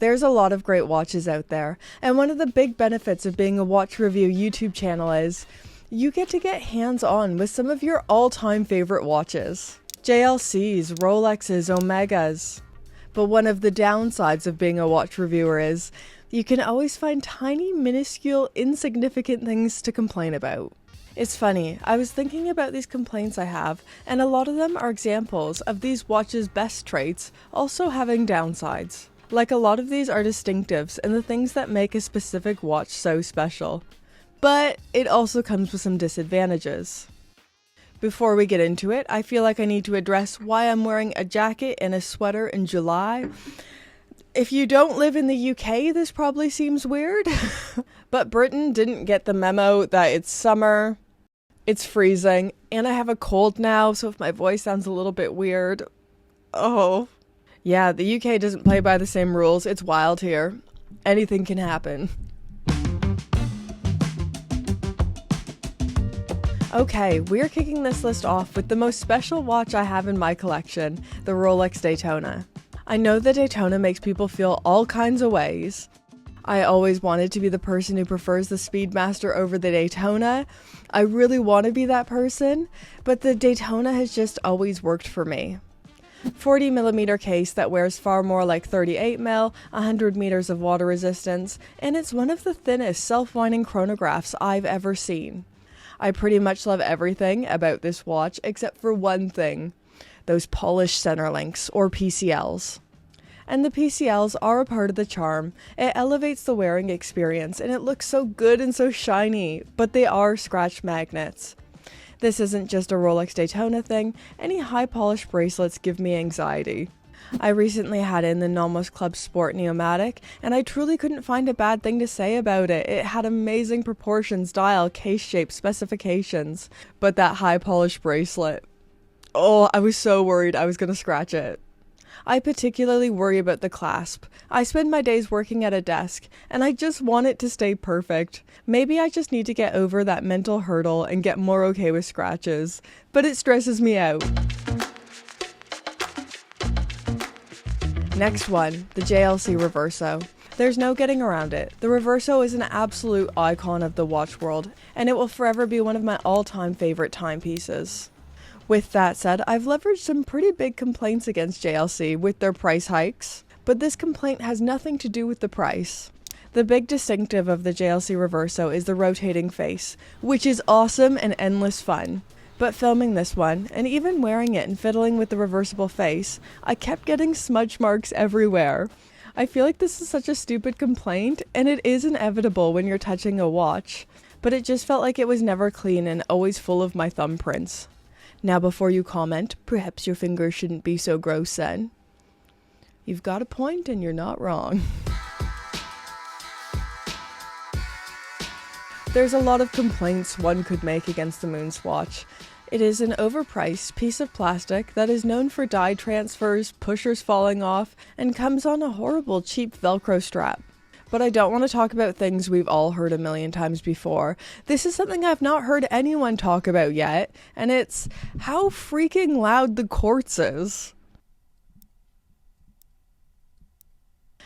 There's a lot of great watches out there, and one of the big benefits of being a watch review YouTube channel is you get hands-on with some of your all-time favorite watches. JLCs, Rolexes, Omegas. But one of the downsides of being a watch reviewer is you can always find tiny, minuscule, insignificant things to complain about. It's funny, I was thinking about these complaints I have, and a lot of them are examples of these watches' best traits also having downsides. Like, a lot of these are distinctives and the things that make a specific watch so special. But it also comes with some disadvantages. Before we get into it, I feel like I need to address why I'm wearing a jacket and a sweater in July. If you don't live in the UK, this probably seems weird. But Britain didn't get the memo that it's summer, it's freezing, and I have a cold now, so if my voice sounds a little bit weird, yeah, the UK doesn't play by the same rules. It's wild here. Anything can happen. Okay, we're kicking this list off with the most special watch I have in my collection, the Rolex Daytona. I know the Daytona makes people feel all kinds of ways. I always wanted to be the person who prefers the Speedmaster over the Daytona. I really want to be that person, but the Daytona has just always worked for me. 40mm case that wears far more like 38mm, 100 meters of water resistance, and it's one of the thinnest self-winding chronographs I've ever seen. I pretty much love everything about this watch except for one thing, those polished center links, or PCLs. And the PCLs are a part of the charm. It elevates the wearing experience and it looks so good and so shiny, but they are scratch magnets. This isn't just a Rolex Daytona thing, any high polished bracelets give me anxiety. I recently had in the Nomos Club Sport Neomatic, and I truly couldn't find a bad thing to say about it. It had amazing proportions, dial, case shape, specifications, but that high polished bracelet, I was so worried I was going to scratch it. I particularly worry about the clasp. I spend my days working at a desk, and I just want it to stay perfect. Maybe I just need to get over that mental hurdle and get more okay with scratches, but it stresses me out. Next one, the JLC Reverso. There's no getting around it. The Reverso is an absolute icon of the watch world, and it will forever be one of my all-time favorite timepieces. With that said, I've leveraged some pretty big complaints against JLC with their price hikes, but this complaint has nothing to do with the price. The big distinctive of the JLC Reverso is the rotating face, which is awesome and endless fun. But filming this one, and even wearing it and fiddling with the reversible face, I kept getting smudge marks everywhere. I feel like this is such a stupid complaint, and it is inevitable when you're touching a watch, but it just felt like it was never clean and always full of my thumbprints. Now before you comment, perhaps your fingers shouldn't be so gross then. You've got a point and you're not wrong. There's a lot of complaints one could make against the MoonSwatch. It is an overpriced piece of plastic that is known for dye transfers, pushers falling off, and comes on a horrible cheap Velcro strap. But I don't want to talk about things we've all heard a million times before. This is something I've not heard anyone talk about yet, and it's how freaking loud the quartz is.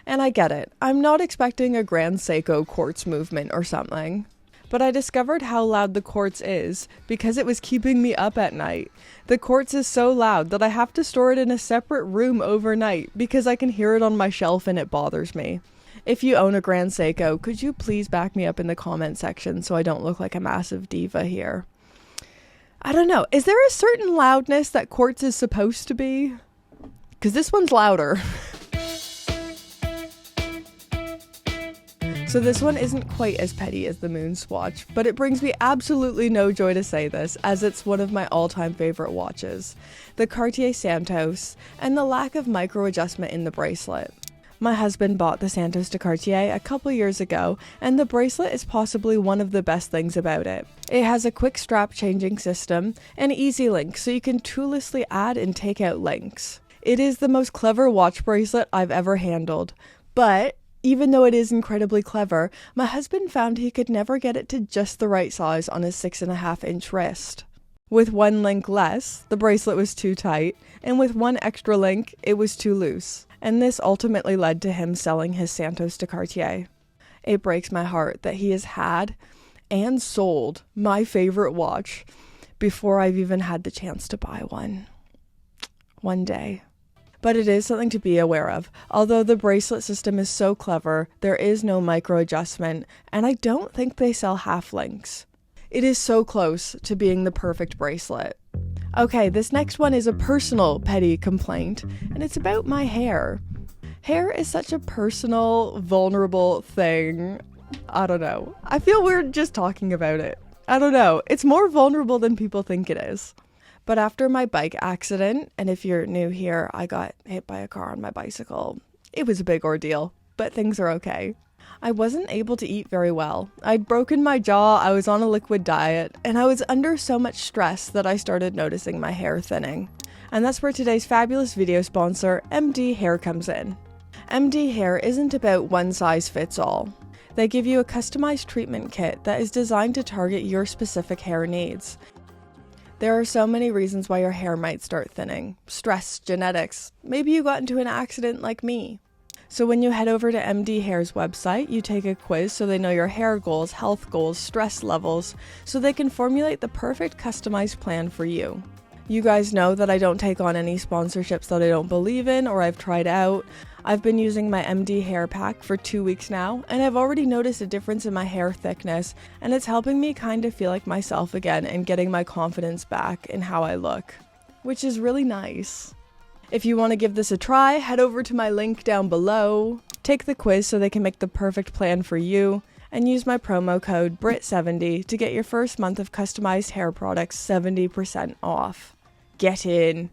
And I get it. I'm not expecting a Grand Seiko quartz movement or something. But I discovered how loud the quartz is because it was keeping me up at night. The quartz is so loud that I have to store it in a separate room overnight because I can hear it on my shelf and it bothers me. If you own a Grand Seiko, could you please back me up in the comment section so I don't look like a massive diva here? I don't know. Is there a certain loudness that quartz is supposed to be? Because this one's louder. So this one isn't quite as petty as the MoonSwatch, but it brings me absolutely no joy to say this, as it's one of my all-time favorite watches. The Cartier Santos, and the lack of micro adjustment in the bracelet. My husband bought the Santos de Cartier a couple years ago, and the bracelet is possibly one of the best things about it. It has a quick strap changing system, and easy links so you can toollessly add and take out links. It is the most clever watch bracelet I've ever handled, but even though it is incredibly clever, my husband found he could never get it to just the right size on his 6.5-inch wrist. With one link less, the bracelet was too tight, and with one extra link, it was too loose. And this ultimately led to him selling his Santos to Cartier. It breaks my heart that he has had and sold my favorite watch before I've even had the chance to buy one. One day. But it is something to be aware of. Although the bracelet system is so clever, there is no micro adjustment, and I don't think they sell half links. It is so close to being the perfect bracelet. Okay, this next one is a personal petty complaint, and it's about my hair. Hair is such a personal, vulnerable thing. I don't know. I feel weird just talking about it. I don't know. It's more vulnerable than people think it is. But after my bike accident, and if you're new here, I got hit by a car on my bicycle. It was a big ordeal, but things are okay. I wasn't able to eat very well. I'd broken my jaw, I was on a liquid diet, and I was under so much stress that I started noticing my hair thinning. And that's where today's fabulous video sponsor, MD Hair, comes in. MD Hair isn't about one size fits all. They give you a customized treatment kit that is designed to target your specific hair needs. There are so many reasons why your hair might start thinning. Stress, genetics, maybe you got into an accident like me. So when you head over to MD Hair's website, you take a quiz so they know your hair goals, health goals, stress levels, so they can formulate the perfect customized plan for you. You guys know that I don't take on any sponsorships that I don't believe in or I've tried out. I've been using my MD Hair pack for 2 weeks now, and I've already noticed a difference in my hair thickness, and it's helping me kind of feel like myself again and getting my confidence back in how I look, which is really nice. If you want to give this a try, head over to my link down below, take the quiz so they can make the perfect plan for you, and use my promo code BRIT70 to get your first month of customized hair products 70% off. Get in.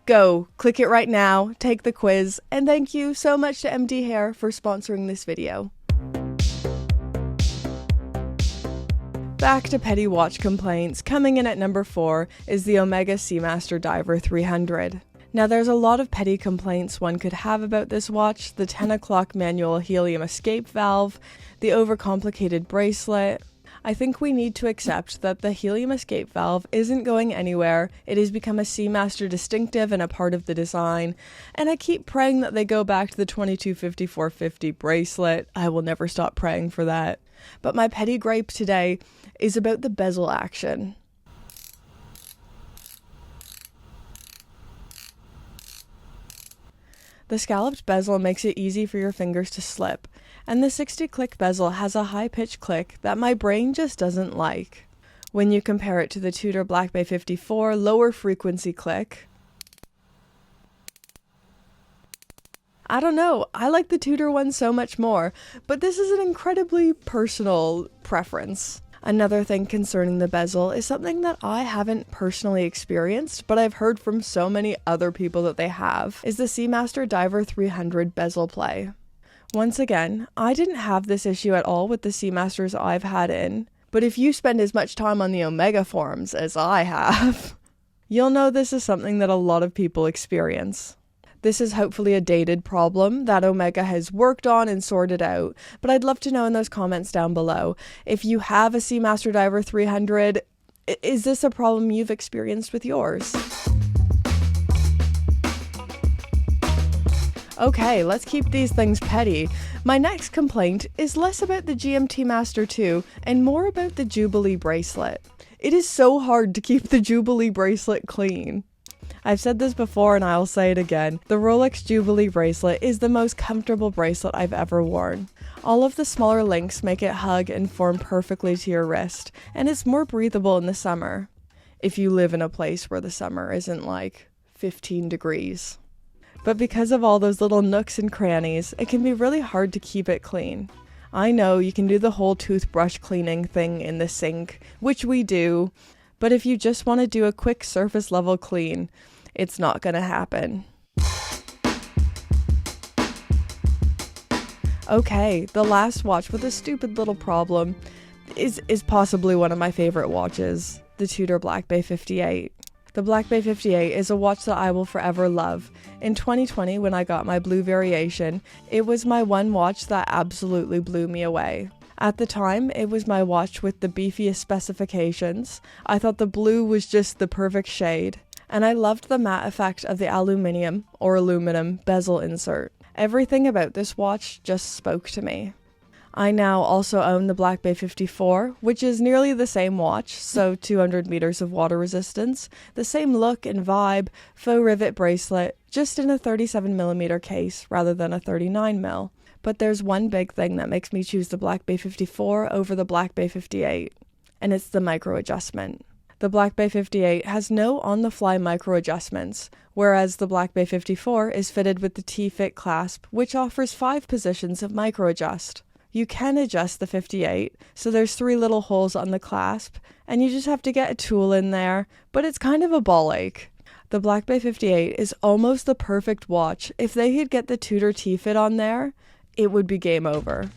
Go, click it right now, take the quiz, and thank you so much to MD Hair for sponsoring this video. Back to petty watch complaints. Coming in at number 4 is the Omega Seamaster Diver 300. Now there's a lot of petty complaints one could have about this watch: the 10 o'clock manual helium escape valve, the overcomplicated bracelet. I think we need to accept that the helium escape valve isn't going anywhere. It has become a Seamaster distinctive and a part of the design, and I keep praying that they go back to the 2250-450 bracelet. I will never stop praying for that. But my petty gripe today is about the bezel action. The scalloped bezel makes it easy for your fingers to slip, and the 60-click bezel has a high-pitched click that my brain just doesn't like. When you compare it to the Tudor Black Bay 54 lower frequency click, I don't know, I like the Tudor one so much more, but this is an incredibly personal preference. Another thing concerning the bezel is something that I haven't personally experienced, but I've heard from so many other people that they have, is the Seamaster Diver 300 bezel play. Once again, I didn't have this issue at all with the Seamasters I've had in, but if you spend as much time on the Omega forums as I have, you'll know this is something that a lot of people experience. This is hopefully a dated problem that Omega has worked on and sorted out, but I'd love to know in those comments down below, if you have a Seamaster Diver 300, is this a problem you've experienced with yours? Okay, let's keep these things petty. My next complaint is less about the GMT Master 2 and more about the Jubilee bracelet. It is so hard to keep the Jubilee bracelet clean. I've said this before and I'll say it again. The Rolex Jubilee bracelet is the most comfortable bracelet I've ever worn. All of the smaller links make it hug and form perfectly to your wrist, and it's more breathable in the summer. If you live in a place where the summer isn't like 15 degrees. But because of all those little nooks and crannies, it can be really hard to keep it clean. I know you can do the whole toothbrush cleaning thing in the sink, which we do, but if you just want to do a quick surface level clean, it's not gonna happen. Okay, the last watch with a stupid little problem is possibly one of my favorite watches, the Tudor Black Bay 58. The Black Bay 58 is a watch that I will forever love. In 2020, when I got my blue variation, it was my one watch that absolutely blew me away. At the time, it was my watch with the beefiest specifications. I thought the blue was just the perfect shade. And I loved the matte effect of the aluminum bezel insert. Everything about this watch just spoke to me. I now also own the Black Bay 54, which is nearly the same watch, so 200 meters of water resistance, the same look and vibe, faux rivet bracelet, just in a 37mm case rather than a 39mm. But there's one big thing that makes me choose the Black Bay 54 over the Black Bay 58, and it's the micro adjustment. The Black Bay 58 has no on-the-fly micro adjustments, whereas the Black Bay 54 is fitted with the T-Fit clasp, which offers 5 positions of micro adjust. You can adjust the 58, so there's 3 little holes on the clasp, and you just have to get a tool in there, but it's kind of a ball ache. The Black Bay 58 is almost the perfect watch. If they could get the Tudor T-Fit on there, it would be game over.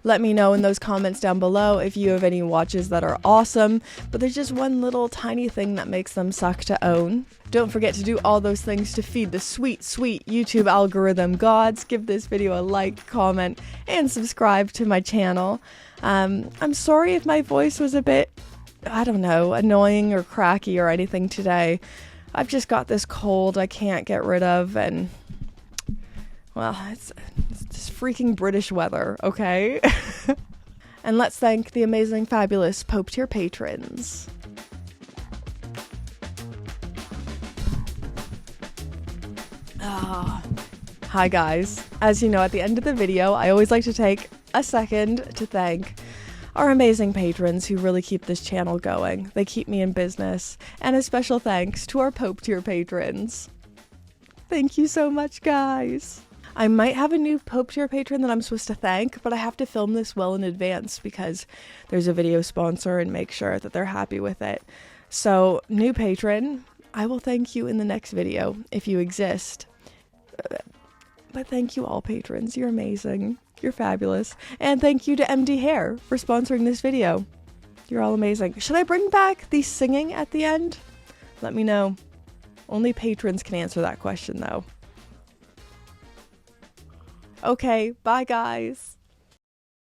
Let me know in those comments down below if you have any watches that are awesome, but there's just one little tiny thing that makes them suck to own. Don't forget to do all those things to feed the sweet, sweet YouTube algorithm gods. Give this video a like, comment, and subscribe to my channel. I'm sorry if my voice was a bit, I don't know, annoying or cracky or anything today. I've just got this cold I can't get rid of, and well, it's this freaking British weather, okay? And let's thank the amazing, fabulous Pope tier patrons. Hi guys. As you know, at the end of the video, I always like to take a second to thank our amazing patrons who really keep this channel going. They keep me in business. And a special thanks to our Pope tier patrons. Thank you so much, guys. I might have a new Pope tier patron that I'm supposed to thank, but I have to film this well in advance because there's a video sponsor and make sure that they're happy with it. So, new patron, I will thank you in the next video if you exist. But thank you all patrons, you're amazing, you're fabulous. And thank you to MD Hair for sponsoring this video. You're all amazing. Should I bring back the singing at the end? Let me know. Only patrons can answer that question though. Okay, bye guys.